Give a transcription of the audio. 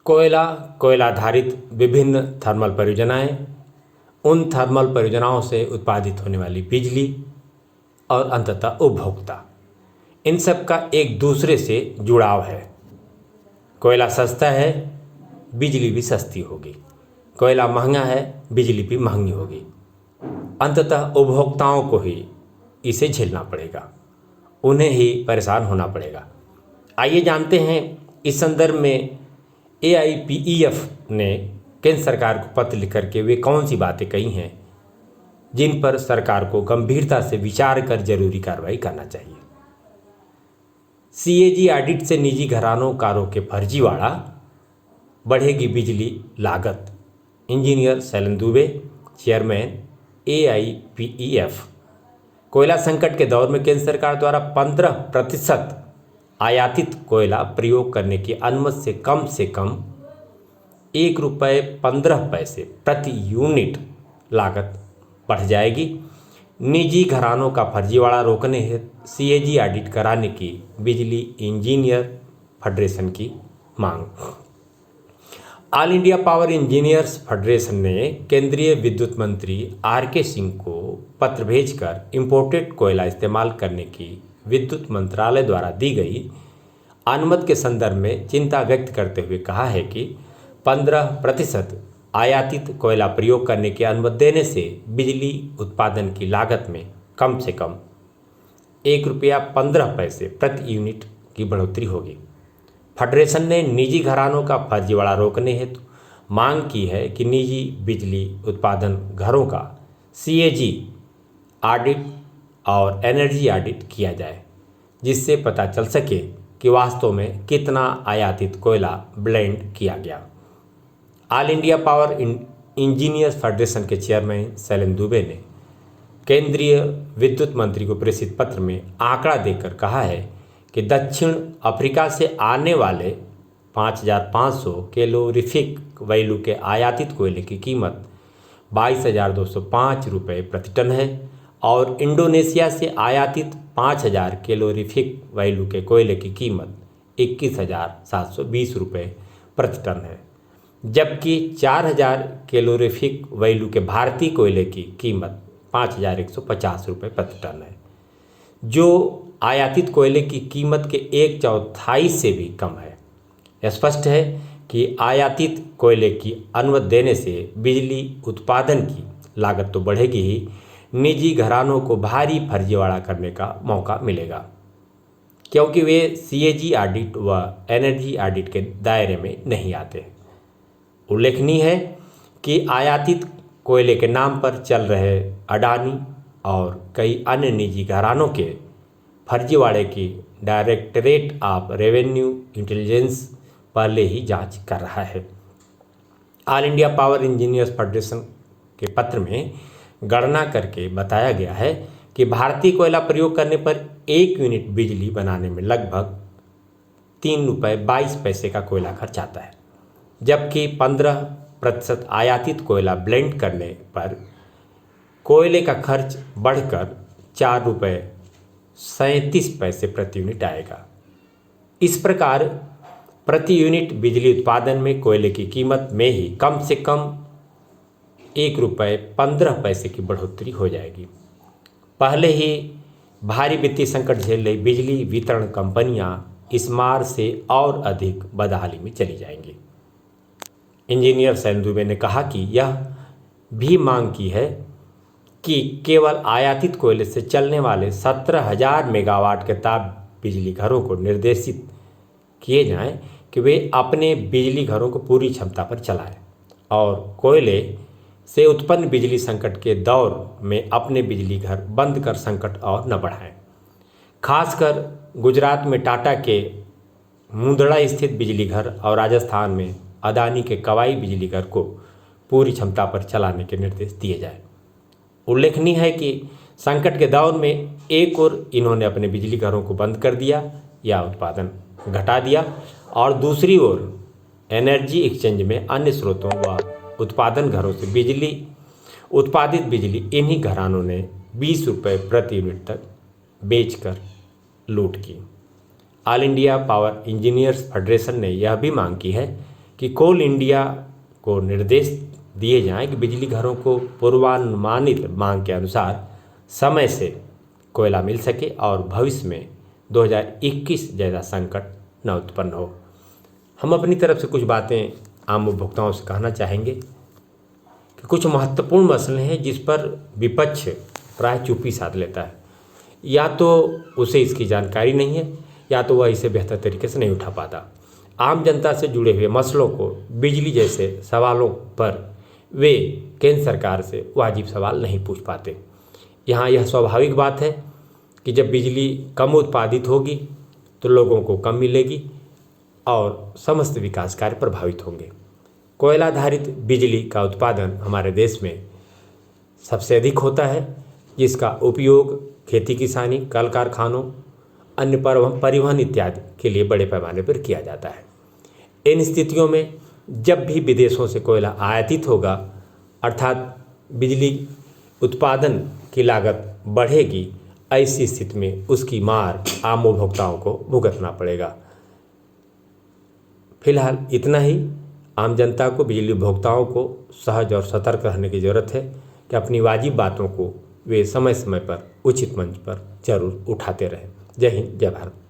कोयला, कोयला आधारित विभिन्न थर्मल परियोजनाएं, उन थर्मल परियोजनाओं से उत्पादित होने वाली बिजली और अंततः उपभोक्ता, इन सब का एक दूसरे से जुड़ाव है। कोयला सस्ता है, बिजली भी सस्ती होगी। कोयला महंगा है, बिजली भी महंगी होगी। अंततः उपभोक्ताओं को ही इसे झेलना पड़ेगा, उन्हें ही परेशान होना पड़ेगा। आइए जानते हैं इस संदर्भ में AIPEF ने केंद्र सरकार को पत्र लिख करके वे कौन सी बातें कही हैं जिन पर सरकार को गंभीरता से विचार कर जरूरी कार्रवाई करना चाहिए। CAG ऑडिट से निजी घरानों कारों के फर्जीवाड़ा, बढ़ेगी बिजली लागत। Engineer Shailendra Dubey, chairman AIPEF। कोयला संकट के दौर में केंद्र सरकार द्वारा 15% आयातित कोयला प्रयोग करने की अनुमति से कम ₹1.15 प्रति यूनिट लागत बढ़ जाएगी। निजी घरानों का फर्जीवाड़ा रोकने हेतु CAG ऑडिट कराने की बिजली इंजीनियर फेडरेशन की मांग। All India power engineers federation ने केंद्रीय विद्युत मंत्री RK सिंह को पत्र भेजकर इंपोर्टेड कोयला इस्तेमाल करने की विद्युत मंत्रालय द्वारा दी गई अनुमति के संदर्भ में चिंता व्यक्त करते हुए कहा है कि 15% आयातित कोयला प्रयोग करने की अनुमति देने से बिजली उत्पादन की लागत में कम से कम ₹1.15 प्रति यूनिट की बढ़ोतरी होगी। फेडरेशन ने निजी घरानों का फर्जीवाड़ा रोकने हेतु मांग की है कि निजी बिजली उत्पादन घरों का CAG ऑडिट और एनर्जी ऑडिट किया जाए, जिससे पता चल सके कि वास्तव में कितना आयातित कोयला ब्लेंड किया गया। All India power engineers federation के चेयरमैन शैलेंद्र दुबे ने केंद्रीय विद्युत मंत्री को प्रेषित पत्र में आंकड़ा देकर कहा है कि दक्षिण अफ्रीका से आने वाले 5,500 कैलोरीफिक वैल्यू के आयातित कोयले की कीमत ₹22,205 प्रति टन है और इंडोनेशिया से आयातित 5,000 कैलोरीफिक वैल्यू के कोयले की कीमत ₹21,720 प्रति टन है, जबकि 4,000 कैलोरीफिक वैल्यू के भारतीय कोयले की कीमत ₹5,150 प्रति टन है, जो आयातित कोयले की कीमत के 1/4 से भी कम है। यह स्पष्ट है कि आयातित कोयले की अनुमति देने से बिजली उत्पादन की लागत तो बढ़ेगी ही, निजी घरानों को भारी फर्जीवाड़ा करने का मौका मिलेगा, क्योंकि वे CAG ऑडिट व एनर्जी ऑडिट के दायरे में नहीं आते। उल्लेखनीय है कि आयातित कोयले के नाम पर चल रहे अडानी और कई अन्य निजी घरानों के फर्जीवाड़े की डायरेक्टरेट ऑफ रेवेन्यू इंटेलिजेंस पहले ही जांच कर रहा है। All India power engineers federation के पत्र में गणना करके बताया गया है कि भारतीय कोयला प्रयोग करने पर 1 यूनिट बिजली बनाने में लगभग ₹3.22 का कोयला खर्च आता है, जबकि 15% आयातित कोयला ब्लेंड करने पर कोयले का खर्च बढ़कर ₹4.37 प्रति यूनिट आएगा। इस प्रकार प्रति यूनिट बिजली उत्पादन में कोयले की कीमत में ही कम से कम ₹1.15 की बढ़ोतरी हो जाएगी। पहले ही भारी वित्तीय संकट झेल रही बिजली वितरण कंपनियां इस मार से और अधिक बदहाली में चली जाएंगी। इंजीनियर शैलेंद्र दुबे ने कहा कि यह भी मांग की है कि केवल आयातित कोयले से चलने वाले 17,000 मेगावाट के ताप बिजली घरों को निर्देशित किए जाएं कि वे अपने बिजली घरों को पूरी क्षमता पर चलाएं और कोयले से उत्पन्न बिजली संकट के दौर में अपने बिजली घर बंद कर संकट और न बढ़ाएं। खासकर गुजरात में टाटा के मुंदड़ा स्थित बिजली घर और राजस्थान में अदानी के कवाई बिजली घर को पूरी क्षमता पर चलाने के निर्देश दिए जाए। उल्लेखनीय है कि संकट के दौर में एक ओर इन्होंने अपने बिजली घरों को बंद कर दिया या उत्पादन घटा दिया और दूसरी ओर एनर्जी एक्सचेंज में अन्य स्रोतों व उत्पादन घरों से उत्पादित बिजली इन्हीं घरानों ने ₹20 प्रति यूनिट तक बेचकर लूट की। All India power engineers federation ने यह भी मांग की है कि कोल इंडिया को निर्देश दिए जाएं कि बिजली घरों को पूर्वानुमानित मांग के अनुसार समय से कोयला मिल सके और भविष्य में 2021 जैसा संकट न उत्पन्न हो। हम अपनी तरफ से कुछ बातें आम उपभोक्ताओं से कहना चाहेंगे कि कुछ महत्वपूर्ण मसले हैं जिस पर विपक्ष प्राय चुप्पी साध लेता है। या तो उसे इसकी जानकारी नहीं है या तो वह इसे बेहतर तरीके से नहीं उठा पाता। आम जनता से जुड़े हुए मसलों को, बिजली जैसे सवालों पर वे केंद्र सरकार से वाजिब सवाल नहीं पूछ पाते। यहाँ यह स्वाभाविक बात है कि जब बिजली कम उत्पादित होगी तो लोगों को कम मिलेगी और समस्त विकास कार्य प्रभावित होंगे। कोयला आधारित बिजली का उत्पादन हमारे देश में सबसे अधिक होता है, जिसका उपयोग खेती किसानी, कल कारखानों, अन्य परिवहन इत्यादि के लिए बड़े पैमाने पर किया जाता है। इन स्थितियों में जब भी विदेशों से कोयला आयातित होगा अर्थात बिजली उत्पादन की लागत बढ़ेगी, ऐसी स्थिति में उसकी मार आम उपभोक्ताओं को भुगतना पड़ेगा। फिलहाल इतना ही। आम जनता को, बिजली उपभोक्ताओं को सहज और सतर्क रहने की ज़रूरत है कि अपनी वाजिब बातों को वे समय समय पर उचित मंच पर जरूर उठाते रहें। जय हिंद, जय भारत।